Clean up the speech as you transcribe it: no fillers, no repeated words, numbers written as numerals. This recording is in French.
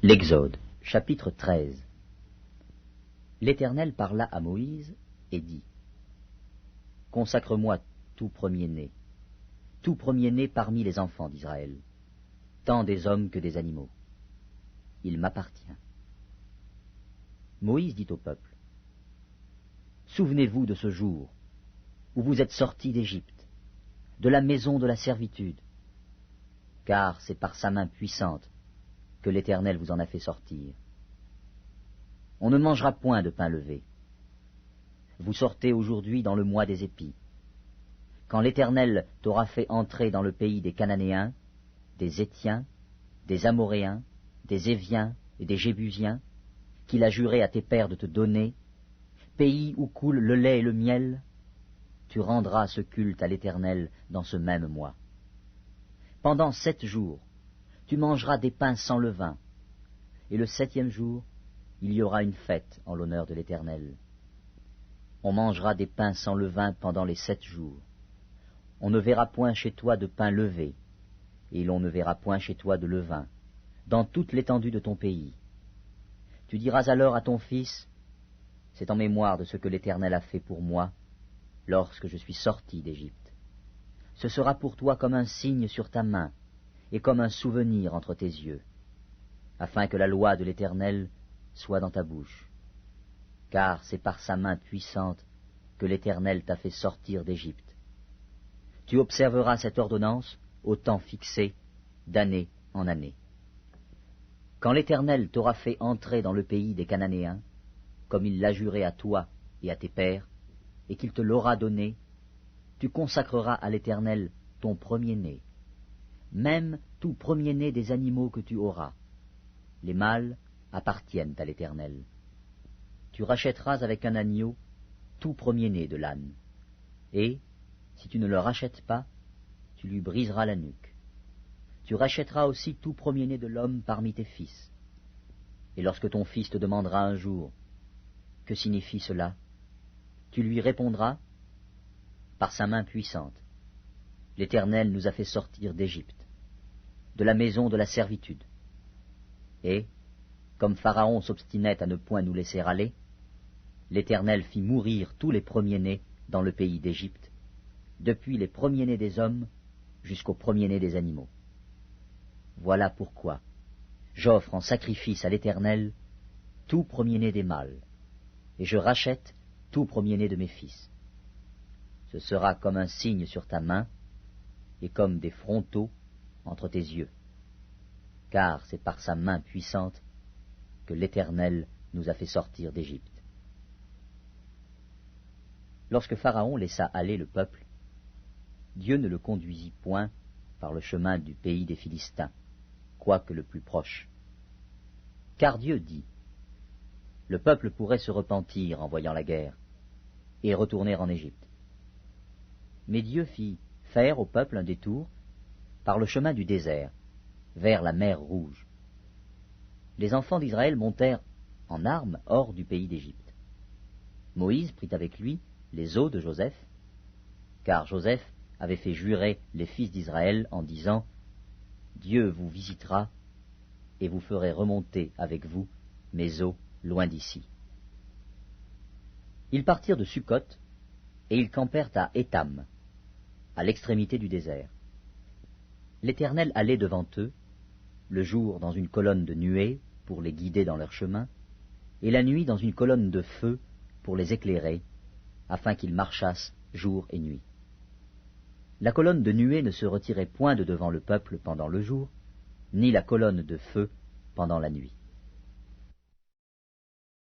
L'Exode, chapitre 13. L'Éternel parla à Moïse et dit : Consacre-moi tout premier-né parmi les enfants d'Israël, tant des hommes que des animaux. Il m'appartient. Moïse dit au peuple : Souvenez-vous de ce jour où vous êtes sortis d'Égypte, de la maison de la servitude, car c'est par sa main puissante que l'Éternel vous en a fait sortir. On ne mangera point de pain levé. Vous sortez aujourd'hui dans le mois des épis, quand l'Éternel t'aura fait entrer dans le pays des Cananéens, des Héthiens, des Amoréens, des Éviens et des Jébusiens, qu'il a juré à tes pères de te donner, pays où coule le lait et le miel, tu rendras ce culte à l'Éternel dans ce même mois. Pendant 7 jours, tu mangeras des pains sans levain, et le 7e jour, il y aura une fête en l'honneur de l'Éternel. On mangera des pains sans levain pendant les 7 jours. On ne verra point chez toi de pain levé, et l'on ne verra point chez toi de levain, dans toute l'étendue de ton pays. Tu diras alors à ton fils : c'est en mémoire de ce que l'Éternel a fait pour moi, lorsque je suis sorti d'Égypte. Ce sera pour toi comme un signe sur ta main, et comme un souvenir entre tes yeux, afin que la loi de l'Éternel soit dans ta bouche. Car c'est par sa main puissante que l'Éternel t'a fait sortir d'Égypte. Tu observeras cette ordonnance au temps fixé, d'année en année. Quand l'Éternel t'aura fait entrer dans le pays des Cananéens, comme il l'a juré à toi et à tes pères, et qu'il te l'aura donné, tu consacreras à l'Éternel ton premier-né, même tout premier-né des animaux que tu auras. Les mâles appartiennent à l'Éternel. Tu rachèteras avec un agneau tout premier-né de l'âne, et, si tu ne le rachètes pas, tu lui briseras la nuque. Tu rachèteras aussi tout premier-né de l'homme parmi tes fils. Et lorsque ton fils te demandera un jour : que signifie cela ? Tu lui répondras : par sa main puissante, l'Éternel nous a fait sortir d'Égypte, de la maison de la servitude. Et, comme Pharaon s'obstinait à ne point nous laisser aller, l'Éternel fit mourir tous les premiers-nés dans le pays d'Égypte, depuis les premiers-nés des hommes jusqu'aux premiers-nés des animaux. Voilà pourquoi j'offre en sacrifice à l'Éternel tout premier-né des mâles, et je rachète tout premier-né de mes fils. Ce sera comme un signe sur ta main, et comme des frontaux entre tes yeux, car c'est par sa main puissante que l'Éternel nous a fait sortir d'Égypte. Lorsque Pharaon laissa aller le peuple, Dieu ne le conduisit point par le chemin du pays des Philistins, quoique le plus proche. Car Dieu dit : le peuple pourrait se repentir en voyant la guerre, et retourner en Égypte. Mais Dieu fit faire au peuple un détour par le chemin du désert, vers la mer Rouge. Les enfants d'Israël montèrent en armes hors du pays d'Égypte. Moïse prit avec lui les os de Joseph, car Joseph avait fait jurer les fils d'Israël en disant : Dieu vous visitera, et vous ferez remonter avec vous mes os loin d'ici. Ils partirent de Sukkot, et ils campèrent à Étam, à l'extrémité du désert. L'Éternel allait devant eux, le jour dans une colonne de nuée pour les guider dans leur chemin, et la nuit dans une colonne de feu pour les éclairer, afin qu'ils marchassent jour et nuit. La colonne de nuée ne se retirait point de devant le peuple pendant le jour, ni la colonne de feu pendant la nuit.